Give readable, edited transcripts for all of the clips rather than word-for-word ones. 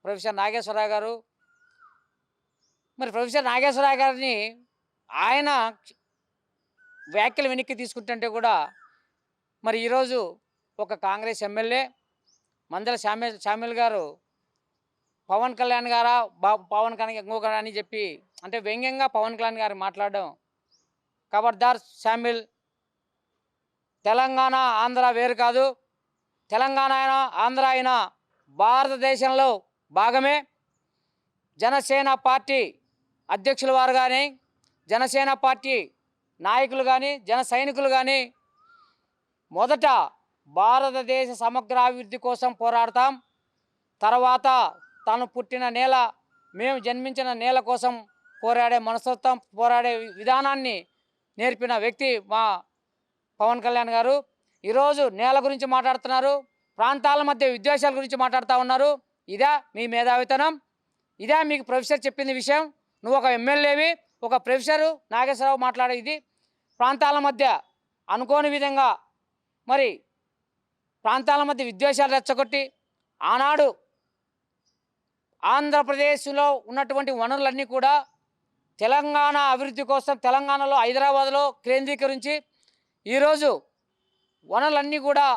Professor Nageswararao గారు. మరి professor Nageswararao గారిని ఆయన వ్యాఖ్యలు వెనక్కి తీసుకుంటుంటే కూడా మరి ఈరోజు ఒక కాంగ్రెస్ ఎమ్మెల్యే మందల శామ్యుల్ గారు పవన్ కళ్యాణ్ గారా పవన్ కళ్యాణ్ ఇంకొకరా అని చెప్పి అంటే వ్యంగ్యంగా పవన్ కళ్యాణ్ గారు మాట్లాడడం, ఖబర్దార్ శామ్యుల్, తెలంగాణ ఆంధ్ర వేరు కాదు, తెలంగాణ అయినా ఆంధ్ర అయినా భారతదేశంలో భాగమే. జనసేన పార్టీ అధ్యక్షుల వారు కానీ, జనసేన పార్టీ నాయకులు కానీ, జన సైనికులు కానీ మొదట భారతదేశ సమగ్రాభివృద్ధి కోసం పోరాడతాం. తర్వాత తను పుట్టిన నేల, మేము జన్మించిన నేల కోసం పోరాడే మనస్తత్వం, పోరాడే విధానాన్ని నేర్పిన వ్యక్తి మా పవన్ కళ్యాణ్ గారు. ఈరోజు నేల గురించి మాట్లాడుతున్నారు, ప్రాంతాల మధ్య విద్వేషాల గురించి మాట్లాడుతూ ఉన్నారు. ఇదా మీ మేధావితనం? ఇదే మీకు ప్రొఫెసర్ చెప్పింది విషయం? నువ్వు ఒక ఎమ్మెల్యేవి, ఒక ప్రొఫెసరు నాగేశ్వరరావు మాట్లాడే ఇది ప్రాంతాల మధ్య అనుకోని విధంగా మరి ప్రాంతాల మధ్య విద్వేషాలు రెచ్చగొట్టి ఆనాడు ఆంధ్రప్రదేశ్లో ఉన్నటువంటి వనరులన్నీ కూడా తెలంగాణ అభివృద్ధి కోసం తెలంగాణలో హైదరాబాద్లో కేంద్రీకరించి ఈరోజు వనరులన్నీ కూడా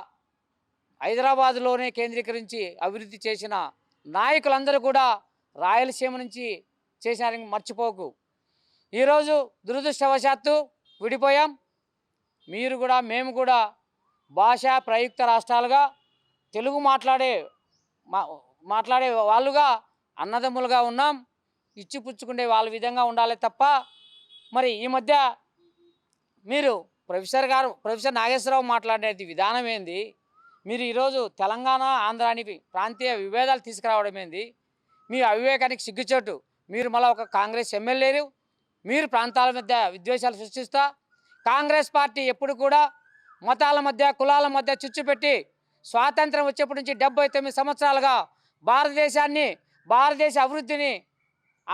హైదరాబాద్లోనే కేంద్రీకరించి అభివృద్ధి చేసిన నాయకులందరూ కూడా రాయలసీమ నుంచి చేశారని మర్చిపోకు. ఈరోజు దురదృష్టవశాత్తు విడిపోయాం. మీరు కూడా మేము కూడా భాషా ప్రయుక్త రాష్ట్రాలుగా తెలుగు మాట్లాడే వాళ్ళుగా అన్నదమ్ములుగా ఉన్నాం. ఇచ్చిపుచ్చుకునే వాళ్ళ విధంగా ఉండాలి తప్ప మరి ఈ మధ్య మీరు ప్రొఫెసర్ నాగేశ్వరరావు మాట్లాడేది విధానం ఏంది? మీరు ఈరోజు తెలంగాణ ఆంధ్ర అని ప్రాంతీయ విభేదాలు తీసుకురావడం ఏంది? మీ అవివేకానికి సిగ్గుచోటు. మీరు మళ్ళీ ఒక కాంగ్రెస్ ఎమ్మెల్యేలు, మీరు ప్రాంతాల మధ్య విద్వేషాలు సృష్టిస్తా. కాంగ్రెస్ పార్టీ ఎప్పుడు కూడా మతాల మధ్య కులాల మధ్య చిచ్చు పెట్టి స్వాతంత్రం వచ్చేప్పటి నుంచి 79 సంవత్సరాలుగా భారతదేశ అభివృద్ధిని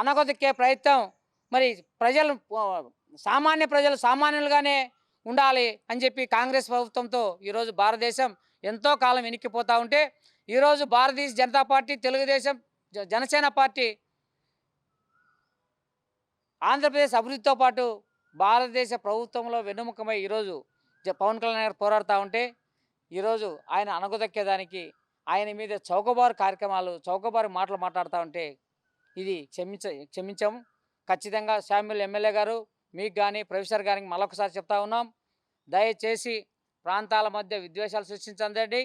అనగదొక్కే ప్రయత్నం మరి సామాన్య ప్రజలు సామాన్యులుగానే ఉండాలి అని చెప్పి కాంగ్రెస్ ప్రభుత్వంతో ఈరోజు భారతదేశం ఎంతో కాలం వెనక్కిపోతూ ఉంటే ఈరోజు భారతీయ జనతా పార్టీ, తెలుగుదేశం, జనసేన పార్టీ ఆంధ్రప్రదేశ్ అభివృద్ధితో పాటు భారతదేశ ప్రభుత్వంలో వెన్నుముకమై ఈరోజు పవన్ కళ్యాణ్ గారు పోరాడుతూ ఉంటే ఈరోజు ఆయన అణగదొక్కేదానికి ఆయన మీద చౌకబారు మాటలు మాట్లాడుతూ ఉంటే ఇది క్షమించాము. ఖచ్చితంగా శామ్యుల్ ఎమ్మెల్యే గారు మీకు కానీ ప్రొఫెసర్ గారికి మరొకసారి చెప్తా ఉన్నాం, దయచేసి ప్రాంతాల మధ్య విద్వేషాలు సృష్టించండి.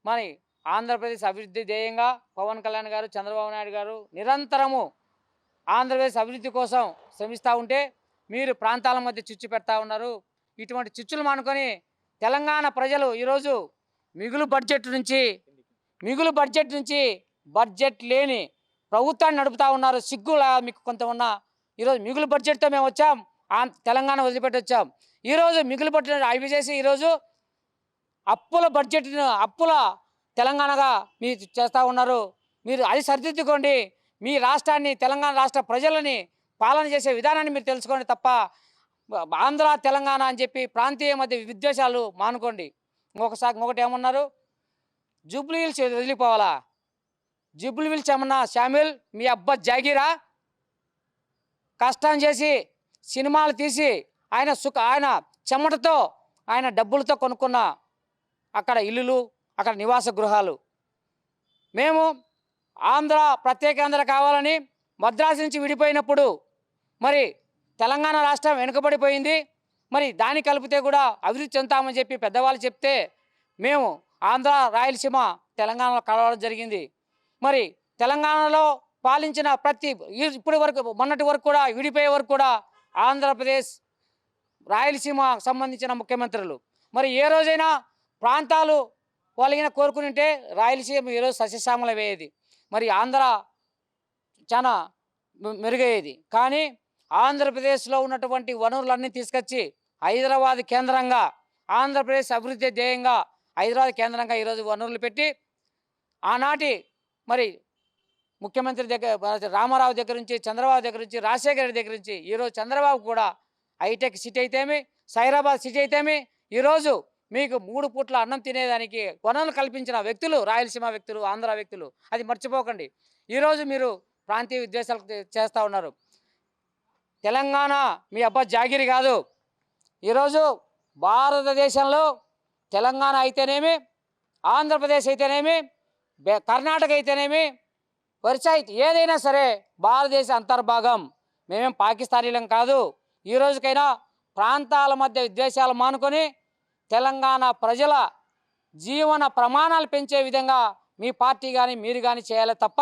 మరి ఆంధ్రప్రదేశ్ అభివృద్ధి ధ్యేయంగా పవన్ కళ్యాణ్ గారు, చంద్రబాబు నాయుడు గారు నిరంతరము ఆంధ్రప్రదేశ్ అభివృద్ధి కోసం శ్రమిస్తూ ఉంటే మీరు ప్రాంతాల మధ్య చిచ్చు పెడతా ఉన్నారు. ఇటువంటి చిచ్చులు మానుకొని తెలంగాణ ప్రజలు ఈరోజు మిగులు బడ్జెట్ నుంచి బడ్జెట్ లేని ప్రభుత్వాన్ని నడుపుతూ ఉన్నారు. సిగ్గులా మీకు కొంత ఉన్నా ఈరోజు మిగులు బడ్జెట్తో మేము వచ్చాం, తెలంగాణ వదిలిపెట్టి వచ్చాం. ఈరోజు మిగులు బడ్జెట్ అవి చేసి ఈరోజు అప్పుల తెలంగాణగా మీరు చేస్తూ ఉన్నారు. మీరు అది సరిదిద్దుకోండి. మీ రాష్ట్రాన్ని, తెలంగాణ రాష్ట్ర ప్రజలని పాలన చేసే విధానాన్ని మీరు తెలుసుకోండి తప్ప ఆంధ్ర తెలంగాణ అని చెప్పి ప్రాంతీయ మధ్య విద్వేషాలు మానుకోండి. ఇంకొకటి ఏమన్నారు, జూబ్లీ హిల్స్ వదిలిపోవాలా? జూబ్లీ హిల్స్ ఏమన్నా శామ్యుల్ మీ అబ్బా జాగీరా? కష్టం చేసి సినిమాలు తీసి ఆయన చెమటతో ఆయన డబ్బులతో కొనుక్కున్న అక్కడ ఇల్లులు, అక్కడ నివాస గృహాలు. మేము ప్రత్యేక ఆంధ్ర కావాలని మద్రాసు నుంచి విడిపోయినప్పుడు మరి తెలంగాణ రాష్ట్రం వెనుకబడిపోయింది, మరి దాన్ని కలిపితే కూడా అభివృద్ధి చెందుతామని చెప్పి పెద్దవాళ్ళు చెప్తే మేము ఆంధ్ర, రాయలసీమ, తెలంగాణలో కలవడం జరిగింది. మరి తెలంగాణలో పాలించిన ఇప్పటి వరకు మొన్నటి వరకు కూడా విడిపోయే వరకు కూడా ఆంధ్రప్రదేశ్, రాయలసీమ సంబంధించిన ముఖ్యమంత్రులు మరి ఏ రోజైనా ప్రాంతాలు వాళ్ళైనా కోరుకునింటే రాయలసీమ ఈరోజు సస్యశ్యామలమయ్యేది, మరి ఆంధ్ర చాలా మెరుగయ్యేది. కానీ ఆంధ్రప్రదేశ్లో ఉన్నటువంటి వనరులన్నీ తీసుకొచ్చి హైదరాబాద్ కేంద్రంగా, ఆంధ్రప్రదేశ్ అభివృద్ధి ధ్యేయంగా హైదరాబాద్ కేంద్రంగా ఈరోజు వనరులు పెట్టి ఆనాటి మరి ముఖ్యమంత్రి రామారావు దగ్గర నుంచి, చంద్రబాబు దగ్గర నుంచి, రాజశేఖర రెడ్డి దగ్గర నుంచి ఈరోజు చంద్రబాబు కూడా హైటెక్ సిటీ అయితేమి, సైరాబాద్ సిటీ అయితేమి ఈరోజు మీకు 3 పూట్ల అన్నం తినేదానికి వనరులు కల్పించిన వ్యక్తులు రాయలసీమ వ్యక్తులు, ఆంధ్ర వ్యక్తులు. అది మర్చిపోకండి. ఈరోజు మీరు ప్రాంతీయ విద్వేషాలు చేస్తూ ఉన్నారు. తెలంగాణ మీ అబ్బా జాగిరి కాదు. ఈరోజు భారతదేశంలో తెలంగాణ అయితేనేమి, ఆంధ్రప్రదేశ్ అయితేనేమి, కర్ణాటక అయితేనేమి, ఒరిస్సా ఏదైనా సరే భారతదేశ అంతర్భాగం. మేమేం పాకిస్తానీలం కాదు. ఈ రోజుకైనా ప్రాంతాల మధ్య విద్వేషాలు మానుకొని తెలంగాణ ప్రజల జీవన ప్రమాణాలు పెంచే విధంగా మీ పార్టీ కానీ మీరు కానీ చేయాలి తప్ప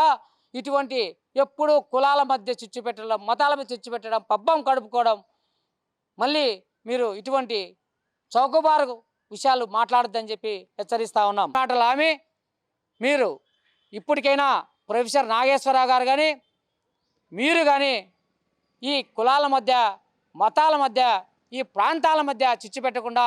ఇటువంటి ఎప్పుడు కులాల మధ్య చిచ్చు పెట్టడం, మతాల మధ్య చిచ్చు పెట్టడం, పబ్బం కడుపుకోవడం, మళ్ళీ మీరు ఇటువంటి చౌకబారు విషయాలు మాట్లాడొద్దని చెప్పి హెచ్చరిస్తూ ఉన్నాం. మాటలు ఆమె మీరు ఇప్పటికైనా ప్రొఫెసర్ నాగేశ్వరరావు గారు కానీ మీరు కానీ ఈ కులాల మధ్య, మతాల మధ్య, ఈ ప్రాంతాల మధ్య చిచ్చు పెట్టకుండా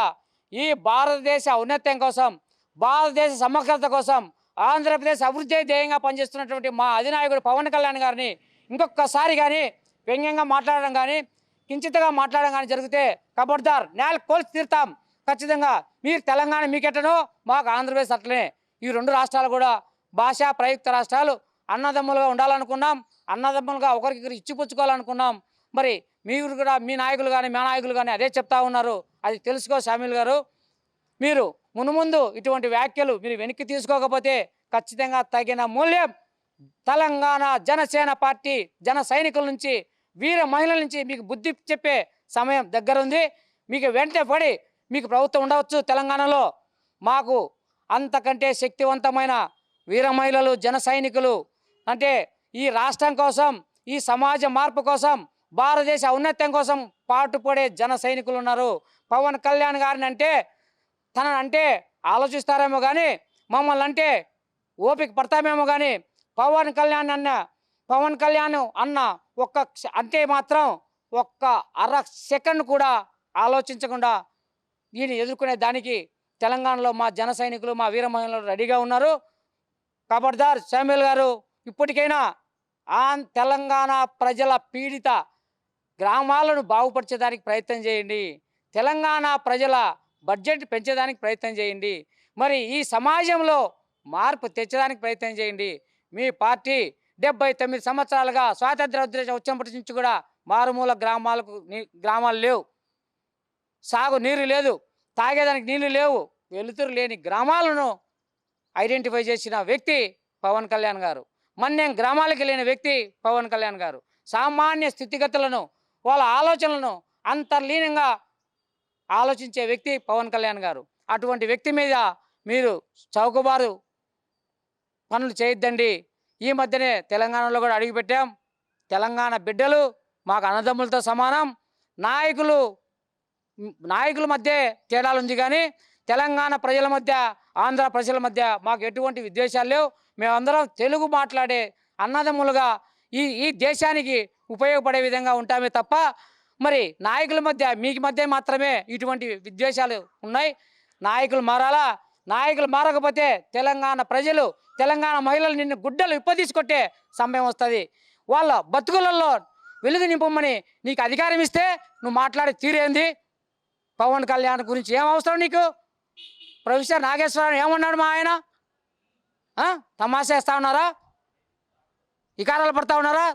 ఈ భారతదేశ ఔన్నత్యం కోసం, భారతదేశ సమగ్రత కోసం, ఆంధ్రప్రదేశ్ అభివృద్ధి ధ్యేయంగా పనిచేస్తున్నటువంటి మా అధినాయకుడు పవన్ కళ్యాణ్ గారిని ఇంకొకసారి కానీ వ్యంగ్యంగా మాట్లాడడం కానీ, కించితగా మాట్లాడడం కానీ జరిగితే ఖబర్దార్ నేల కోల్చి తీరుతాం. ఖచ్చితంగా మీరు తెలంగాణ మీకెట్టనో మాకు ఆంధ్రప్రదేశ్ అట్లనే. ఈ రెండు రాష్ట్రాలు కూడా భాషా ప్రయుక్త రాష్ట్రాలు, అన్నదమ్ములుగా ఉండాలనుకున్నాం, అన్నదమ్ములుగా ఒకరికొకరు ఇచ్చిపుచ్చుకోవాలనుకున్నాం. మరి మీరు కూడా మీ నాయకులు కానీ మా నాయకులు కానీ అదే చెప్తా ఉన్నారు. అది తెలుసుకో షామీల్ గారు. మీరు మునుముందు ఇటువంటి వ్యాఖ్యలు మీరు వెనక్కి తీసుకోకపోతే ఖచ్చితంగా తగిన మూల్యం తెలంగాణ జనసేన పార్టీ జన సైనికుల నుంచి, వీర మహిళల నుంచి మీకు బుద్ధి చెప్పే సమయం దగ్గరుంది. మీకు వెంటనే పడి మీకు ప్రభుత్వం ఉండవచ్చు తెలంగాణలో. మాకు అంతకంటే శక్తివంతమైన వీర మహిళలు, జన సైనికులు, అంటే ఈ రాష్ట్రం కోసం, ఈ సమాజ మార్పు కోసం, భారతదేశ ఔన్నత్యం కోసం పాటుపడే జన సైనికులు ఉన్నారు. పవన్ కళ్యాణ్ గారిని అంటే తనని అంటే ఆలోచిస్తారేమో కానీ, మమ్మల్ని అంటే ఓపిక పడతామేమో కానీ, పవన్ కళ్యాణ్ అన్న అంటే మాత్రం ఒక్క అర సెకండ్ కూడా ఆలోచించకుండా ఈయన ఎదుర్కొనే దానికి తెలంగాణలో మా జన సైనికులు, మా వీర మహిళలు రెడీగా ఉన్నారు. ఖబర్దార్ షామీల్ గారు, ఇప్పటికైనా తెలంగాణ ప్రజల పీడిత గ్రామాలను బాగుపరిచేదానికి ప్రయత్నం చేయండి. తెలంగాణ ప్రజల బడ్జెట్ పెంచేదానికి ప్రయత్నం చేయండి. మరి ఈ సమాజంలో మార్పు తెచ్చేదానికి ప్రయత్నం చేయండి. మీ పార్టీ 79 సంవత్సరాలుగా స్వాతంత్ర ఉద్దేశం వచ్చినప్పటి నుంచి కూడా మారుమూల గ్రామాలు లేవు, సాగు నీరు లేదు, తాగేదానికి నీళ్లు లేవు, వెలుతురు లేని గ్రామాలను ఐడెంటిఫై చేసిన వ్యక్తి పవన్ కళ్యాణ్ గారు. మన్యం గ్రామాలకు వెళ్ళిన వ్యక్తి పవన్ కళ్యాణ్ గారు. సామాన్య స్థితిగతులను, వాళ్ళ ఆలోచనలను అంతర్లీనంగా ఆలోచించే వ్యక్తి పవన్ కళ్యాణ్ గారు. అటువంటి వ్యక్తి మీద మీరు చౌకబారు పనులు చేయొద్దండి. ఈ మధ్యనే తెలంగాణలో కూడా అడుగుపెట్టాం. తెలంగాణ బిడ్డలు మాకు అన్నదమ్ములతో సమానం. నాయకుల మధ్య తేడాలు ఉంది కానీ తెలంగాణ ప్రజల మధ్య, ఆంధ్ర ప్రజల మధ్య మాకు ఎటువంటి విద్వేషాలు లేవు. మేమందరం తెలుగు మాట్లాడే అన్నదమ్ములుగా ఈ దేశానికి ఉపయోగపడే విధంగా ఉంటామే తప్ప మరి నాయకుల మధ్య, మీకు మధ్య మాత్రమే ఇటువంటి విద్వేషాలు ఉన్నాయి. నాయకులు మారాలా? నాయకులు మారకపోతే తెలంగాణ ప్రజలు, తెలంగాణ మహిళలు నిన్ను గుడ్డలు విప్పదీసుకొట్టే సమయం వస్తుంది. వాళ్ళ బతుకులలో వెలుగు నింపమని నీకు అధికారం ఇస్తే నువ్వు మాట్లాడే తీరేంది? పవన్ కళ్యాణ్ గురించి ఏం అవసరం నీకు? ప్రొఫెసర్ నాగేశ్వరరావు ఏమన్నాడు మా ఆయన? తమాషా వేస్తా ఉన్నారా? ఇకారాలు పడతా ఉన్నారా?